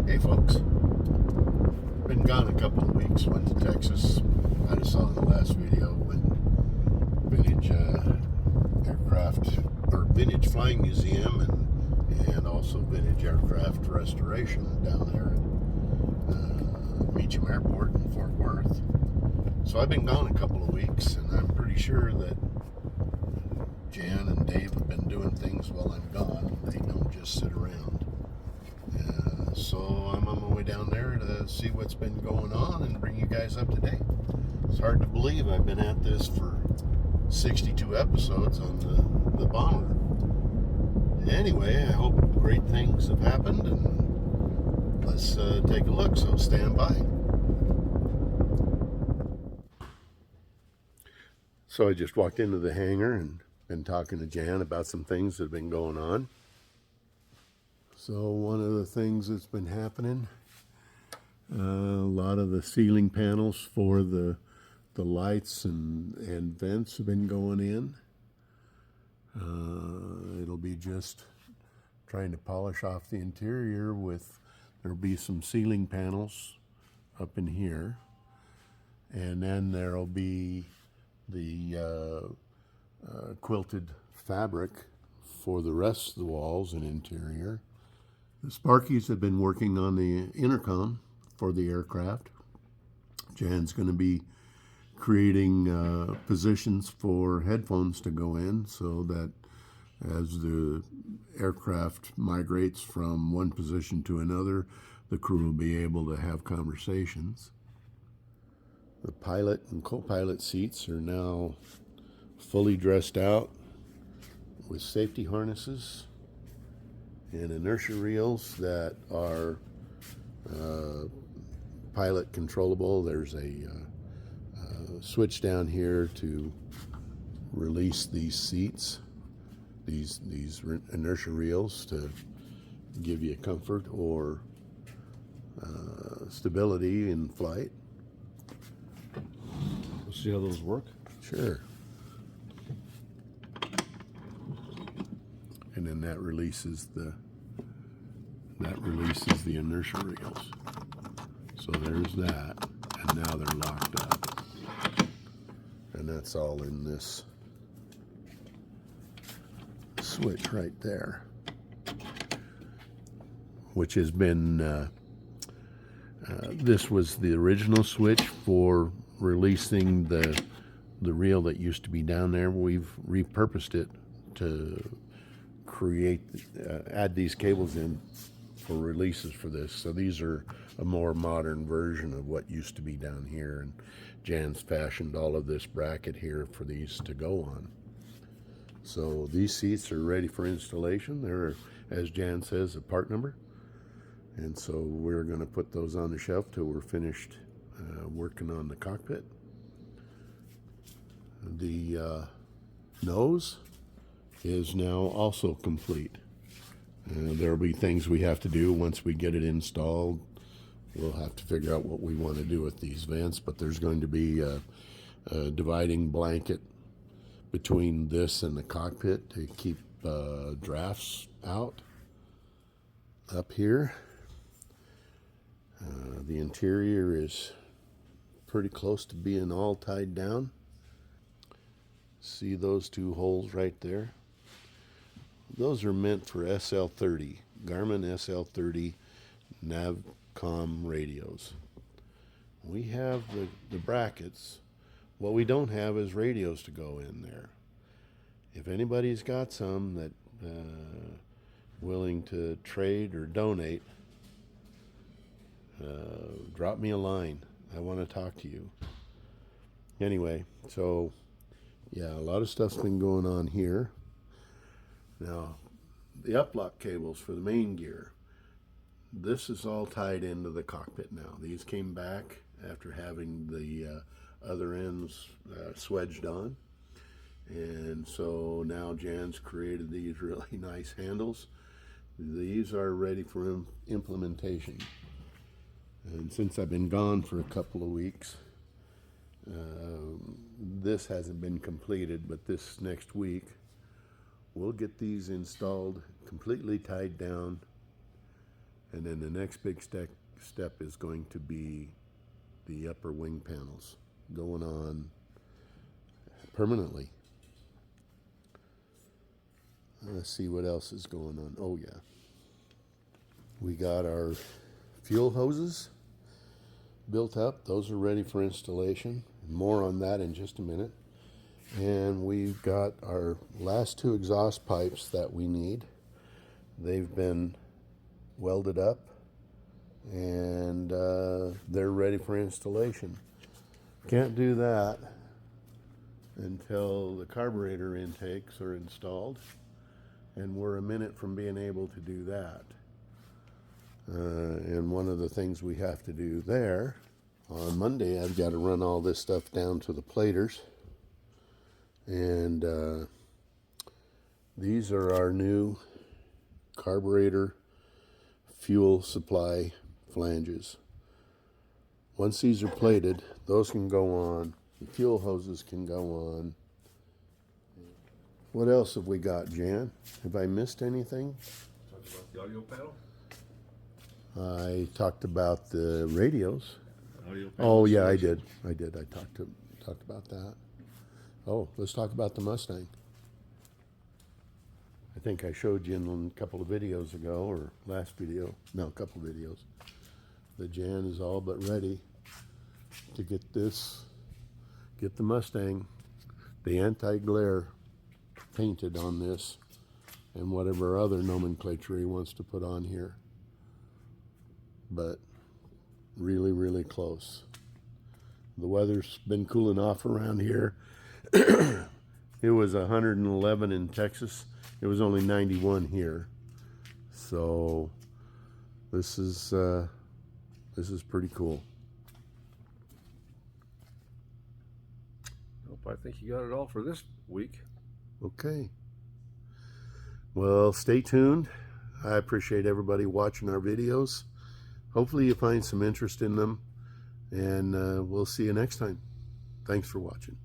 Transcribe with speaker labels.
Speaker 1: Hey folks, been gone a couple of weeks, went to Texas. I just saw in the last video when vintage aircraft, or vintage flying museum and also vintage aircraft restoration down there at Meacham Airport in Fort Worth. So I've been gone a couple of weeks, and I'm pretty sure that Jan and Dave have been doing things while I'm gone. They don't just sit around. So I'm on my way down there to see what's been going on and bring you guys up to date. It's hard to believe I've been at this for 62 episodes on the bomber. Anyway, I hope great things have happened, and let's take a look, so stand by. So I just walked into the hangar and been talking to Jan about some things that have been going on. So one of the things that's been happening, a lot of the ceiling panels for the lights and vents have been going in. It'll be just trying to polish off the interior there'll be some ceiling panels up in here. And then there'll be the quilted fabric for the rest of the walls and interior. The Sparkies have been working on the intercom for the aircraft. Jan's going to be creating positions for headphones to go in so that as the aircraft migrates from one position to another, the crew will be able to have conversations. The pilot and co-pilot seats are now fully dressed out with safety harnesses and inertia reels that are pilot controllable. There's a switch down here to release these seats, these inertia reels, to give you comfort or stability in flight.
Speaker 2: Let's see how those work.
Speaker 1: Sure. And then that releases the inertia reels. So there's that, and now they're locked up. And that's all in this switch right there, which has been, this was the original switch for releasing the reel that used to be down there. We've repurposed it to add these cables in for releases for this. So these are a more modern version of what used to be down here, and Jan's fashioned all of this bracket here for these to go on. So these seats are ready for installation. They're, as Jan says, a part number, and so we're going to put those on the shelf till we're finished working on the cockpit. The nose is now also complete. There'll be things we have to do once we get it installed. We'll have to figure out what we want to do with these vents, but there's going to be a dividing blanket between this and the cockpit to keep drafts out up here. The interior is pretty close to being all tied down. See those two holes right there? Those are meant for SL30, Garmin SL30 Navcom radios. We have the brackets. What we don't have is radios to go in there. If anybody's got some that willing to trade or donate, drop me a line. I want to talk to you. Anyway, so yeah, a lot of stuff's been going on here. Now, the uplock cables for the main gear, this is all tied into the cockpit now. These came back after having the other ends swedged on. And so now Jan's created these really nice handles. These are ready for implementation. And since I've been gone for a couple of weeks, this hasn't been completed, but this next week we'll get these installed, completely tied down, And then the next big step is going to be the upper wing panels going on permanently. Let's see what else is going on. Oh yeah, we got our fuel hoses built up. Those are ready for installation. More on that in just a minute. And we've got our last two exhaust pipes that we need. They've been welded up and they're ready for installation. Can't do that until the carburetor intakes are installed, and we're a minute from being able to do that. And one of the things we have to do there, on Monday I've got to run all this stuff down to the platers, and these are our new carburetor fuel supply flanges. Once these are plated, those can go on, the fuel hoses can go on. What else have we got, Jan? Have I missed anything?
Speaker 2: Talked about the audio panel.
Speaker 1: I talked about the radios.
Speaker 2: Audio panel
Speaker 1: Oh yeah, I
Speaker 2: installation.
Speaker 1: did. I talked about that. Oh, let's talk about the Mustang. I think I showed you in a couple of videos ago, or last video. No, a couple of videos. The Jan is all but ready to get the Mustang, the anti-glare painted on this, and whatever other nomenclature he wants to put on here. But really, really close. The weather's been cooling off around here. It was 111 in Texas. It was only 91 here. So this is pretty cool.
Speaker 2: Nope, I think you got it all for this week.
Speaker 1: Okay. Well, stay tuned. I appreciate everybody watching our videos. Hopefully you find some interest in them, and we'll see you next time. Thanks for watching.